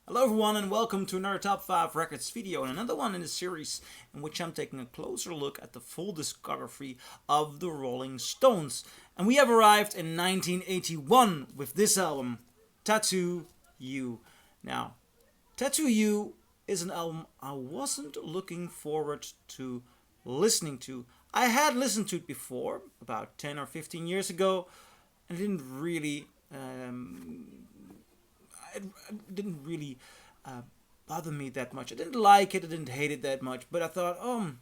Hello everyone and welcome to another Top 5 Records video and another one in the series in which I'm taking a closer look at the full discography of the Rolling Stones. And we have arrived in 1981 with this album, Tattoo You. Now, Tattoo You is an album I wasn't looking forward to listening to. I had listened to it before, about 10 or 15 years ago, and it didn't really bother me that much. I didn't like it, I didn't hate it that much, but I thought, I'm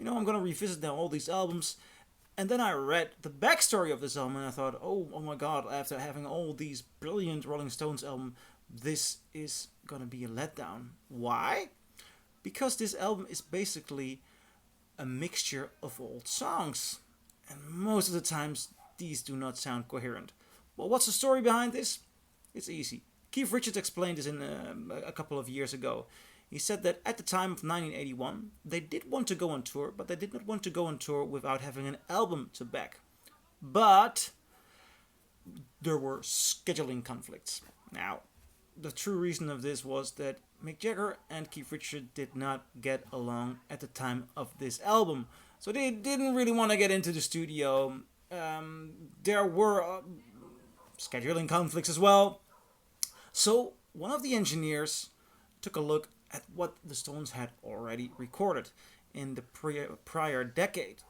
gonna revisit now all these albums. And then I read the backstory of this album and I thought, oh my god, after having all these brilliant Rolling Stones albums, this is gonna be a letdown. Why? Because this album is basically a mixture of old songs. And most of the times, these do not sound coherent. Well, what's the story behind this? It's easy. Keith Richards explained this in a couple of years ago. He said that at the time of 1981, they did want to go on tour, but they did not want to go on tour without having an album to back. But there were scheduling conflicts. Now, the true reason of this was that Mick Jagger and Keith Richards did not get along at the time of this album. So they didn't really want to get into the studio. There were scheduling conflicts as well. So one of the engineers took a look at what the Stones had already recorded in the prior decade.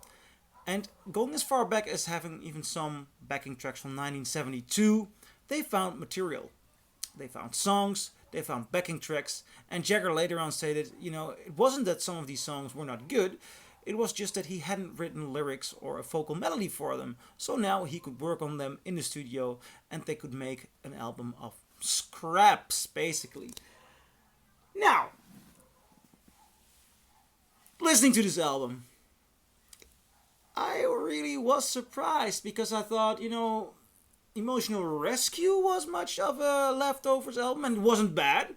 And going as far back as having even some backing tracks from 1972, they found material. They found songs, they found backing tracks, and Jagger later on stated, it wasn't that some of these songs were not good, it was just that he hadn't written lyrics or a vocal melody for them, so now he could work on them in the studio and they could make an album of scraps, basically. Now, listening to this album, I really was surprised because I thought, Emotional Rescue was much of a leftovers album and it wasn't bad.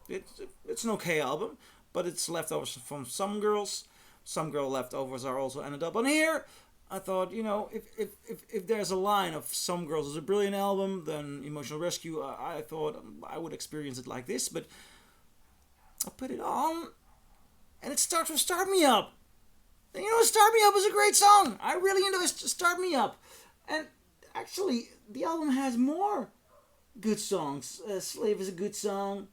It's an okay album, but it's leftovers from Some Girls. Some Girl leftovers are also ended up on here. I thought, if there's a line of Some Girls is a brilliant album, then Emotional Rescue, I thought I would experience it like this, but I put it on, and it starts with Start Me Up. And Start Me Up is a great song. I really enjoy Start Me Up. And actually, the album has more good songs. Slave is a good song.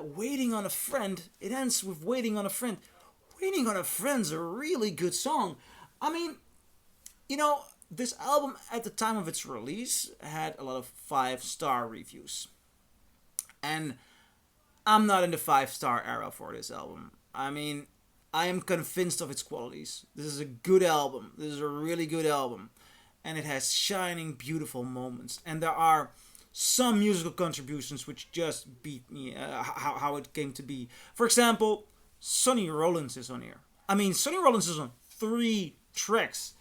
Waiting on a Friend, it ends with Waiting on a Friend. Waiting on a Friend's a really good song. I mean, this album at the time of its release had a lot of 5-star reviews. And I'm not in the 5-star era for this album. I mean, I am convinced of its qualities. This is a good album. This is a really good album. And it has shining, beautiful moments. And there are some musical contributions which just beat me how it came to be. For example, Sonny Rollins is on here. I mean, Sonny Rollins is on 3 tracks.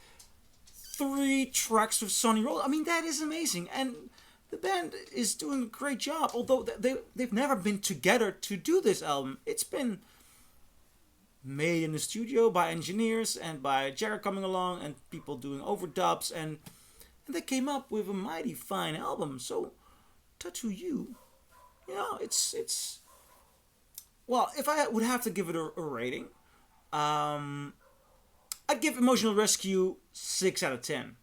3 tracks with Sonny Rollins. I mean, that is amazing. And the band is doing a great job. Although they've never been together to do this album. It's been made in the studio by engineers and by Jagger coming along and people doing overdubs. And they came up with a mighty fine album. So, Tattoo You, it's... Well, if I would have to give it a rating, I'd give Emotional Rescue 6 out of 10.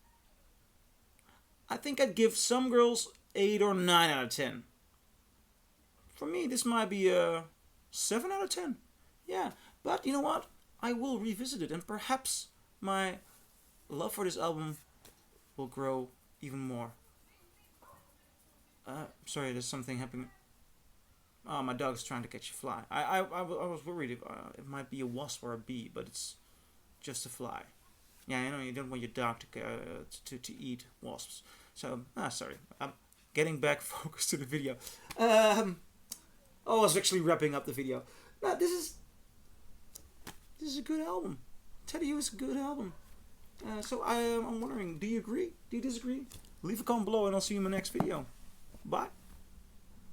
I think I'd give Some Girls 8 or 9 out of 10. For me, this might be a 7 out of 10. Yeah, but you know what? I will revisit it, and perhaps my love for this album will grow even more. Sorry, there's something happening. Oh, my dog's trying to catch a fly. I was worried if it might be a wasp or a bee, but it's just a fly. Yeah, you don't want your dog to eat wasps. So, sorry. I'm getting back focused to the video. I was actually wrapping up the video. No, this is a good album. Teddy is a good album. So I'm wondering, do you agree? Do you disagree? Leave a comment below and I'll see you in my next video. Bye.